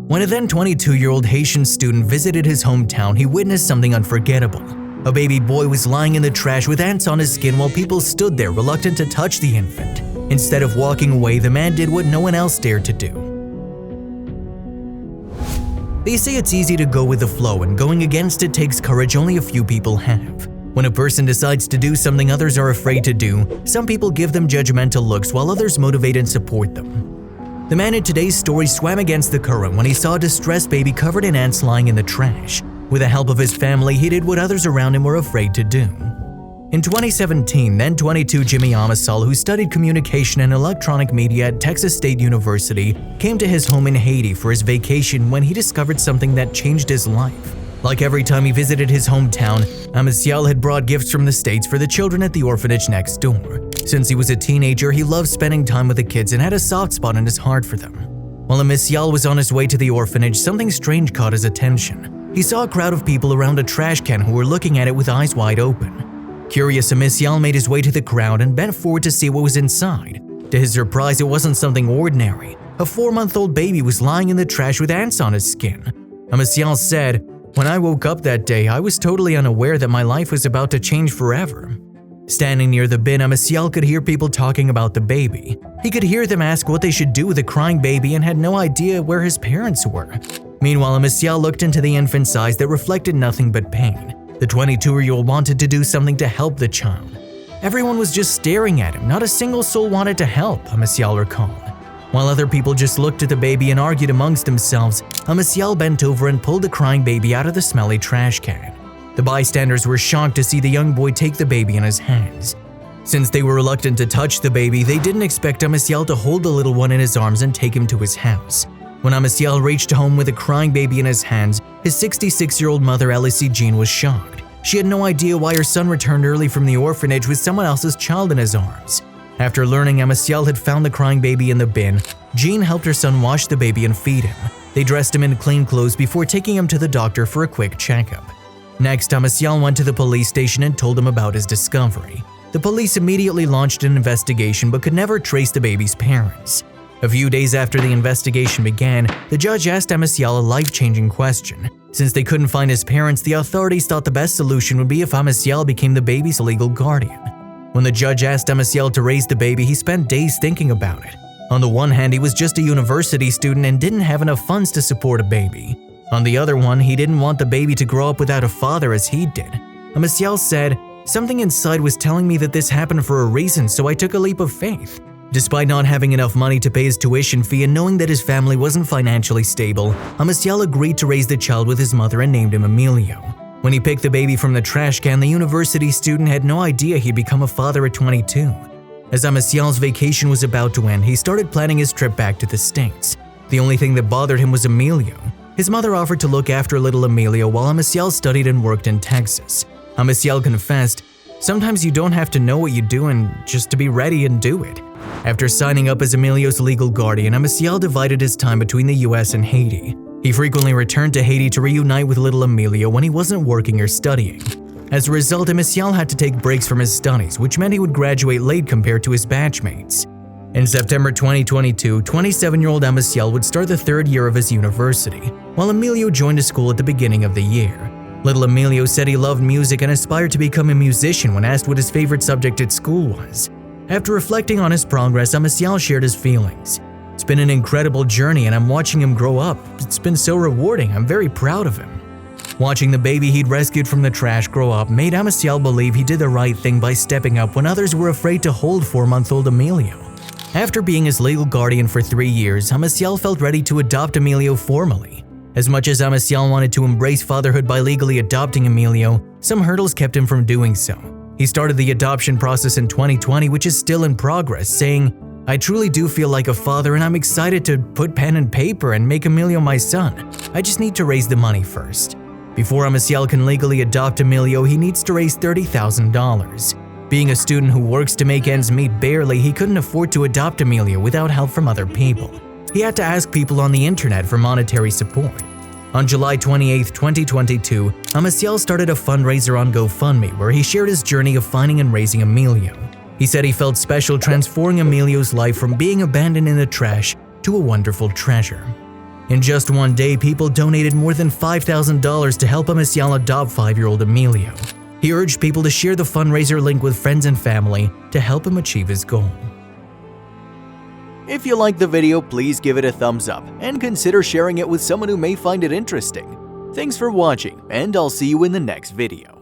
When a then 22-year-old Haitian student visited his hometown, he witnessed something unforgettable. A baby boy was lying in the trash with ants on his skin while people stood there reluctant to touch the infant. Instead of walking away, the man did what no one else dared to do. They say it's easy to go with the flow, and going against it takes courage only a few people have. When a person decides to do something others are afraid to do, some people give them judgmental looks while others motivate and support them. The man in today's story swam against the current when he saw a distressed baby covered in ants lying in the trash. With the help of his family, he did what others around him were afraid to do. In 2017, then 22 Jimmy Amasal, who studied communication and electronic media at Texas State University, came to his home in Haiti for his vacation when he discovered something that changed his life. Like every time he visited his hometown, Amasal had brought gifts from the States for the children at the orphanage next door. Since he was a teenager, he loved spending time with the kids and had a soft spot in his heart for them. While Amasal was on his way to the orphanage, something strange caught his attention. He saw a crowd of people around a trash can who were looking at it with eyes wide open. Curious, Amasal made his way to the crowd and bent forward to see what was inside. To his surprise, it wasn't something ordinary. A 4-month-old baby was lying in the trash with ants on his skin. Amasal said, "When I woke up that day, I was totally unaware that my life was about to change forever." Standing near the bin, Amasal could hear people talking about the baby. He could hear them ask what they should do with a crying baby and had no idea where his parents were. Meanwhile, Amasal looked into the infant's eyes that reflected nothing but pain. The 22-year-old wanted to do something to help the child. Everyone was just staring at him. Not a single soul wanted to help, Amasal recalled. While other people just looked at the baby and argued amongst themselves, Amasal bent over and pulled the crying baby out of the smelly trash can. The bystanders were shocked to see the young boy take the baby in his hands. Since they were reluctant to touch the baby, they didn't expect Amasal to hold the little one in his arms and take him to his house. When Amasal reached home with a crying baby in his hands, his 66-year-old mother, Elsie Jean, was shocked. She had no idea why her son returned early from the orphanage with someone else's child in his arms. After learning Amasal had found the crying baby in the bin, Jean helped her son wash the baby and feed him. They dressed him in clean clothes before taking him to the doctor for a quick checkup. Next, Amasal went to the police station and told them about his discovery. The police immediately launched an investigation but could never trace the baby's parents. A few days after the investigation began, the judge asked Amasal a life-changing question. Since they couldn't find his parents, the authorities thought the best solution would be if Amasal became the baby's legal guardian. When the judge asked Amasal to raise the baby, he spent days thinking about it. On the one hand, he was just a university student and didn't have enough funds to support a baby. On the other one, he didn't want the baby to grow up without a father as he did. Amasal said, "Something inside was telling me that this happened for a reason, so I took a leap of faith." Despite not having enough money to pay his tuition fee and knowing that his family wasn't financially stable, Amasal agreed to raise the child with his mother and named him Emilio. When he picked the baby from the trash can, the university student had no idea he'd become a father at 22. As Amasal's vacation was about to end, he started planning his trip back to the States. The only thing that bothered him was Emilio. His mother offered to look after little Emilio while Amasal studied and worked in Texas. Amasal confessed, "Sometimes you don't have to know what you do and just to be ready and do it." After signing up as Emilio's legal guardian, Amasal divided his time between the US and Haiti. He frequently returned to Haiti to reunite with little Emilio when he wasn't working or studying. As a result, Amasal had to take breaks from his studies, which meant he would graduate late compared to his batchmates. In September 2022, 27-year-old Amasal would start the 3rd year of his university, while Emilio joined a school at the beginning of the year. Little Emilio said he loved music and aspired to become a musician when asked what his favorite subject at school was. After reflecting on his progress, Amasal shared his feelings. "It's been an incredible journey and I'm watching him grow up. It's been so rewarding. I'm very proud of him." Watching the baby he'd rescued from the trash grow up made Amasal believe he did the right thing by stepping up when others were afraid to hold 4-month-old Emilio. After being his legal guardian for 3 years, Amasal felt ready to adopt Emilio formally. As much as Amasal wanted to embrace fatherhood by legally adopting Emilio, some hurdles kept him from doing so. He started the adoption process in 2020, which is still in progress, saying, "I truly do feel like a father and I'm excited to put pen and paper and make Emilio my son. I just need to raise the money first." Before Amasal can legally adopt Emilio, he needs to raise $30,000. Being a student who works to make ends meet barely, he couldn't afford to adopt Emilio without help from other people. He had to ask people on the internet for monetary support. On July 28, 2022, Amasal started a fundraiser on GoFundMe where he shared his journey of finding and raising Emilio. He said he felt special transforming Emilio's life from being abandoned in the trash to a wonderful treasure. In just one day, people donated more than $5,000 to help Emiliano adopt 5-year-old Emilio. He urged people to share the fundraiser link with friends and family to help him achieve his goal. If you liked the video, please give it a thumbs up and consider sharing it with someone who may find it interesting. Thanks for watching, and I'll see you in the next video.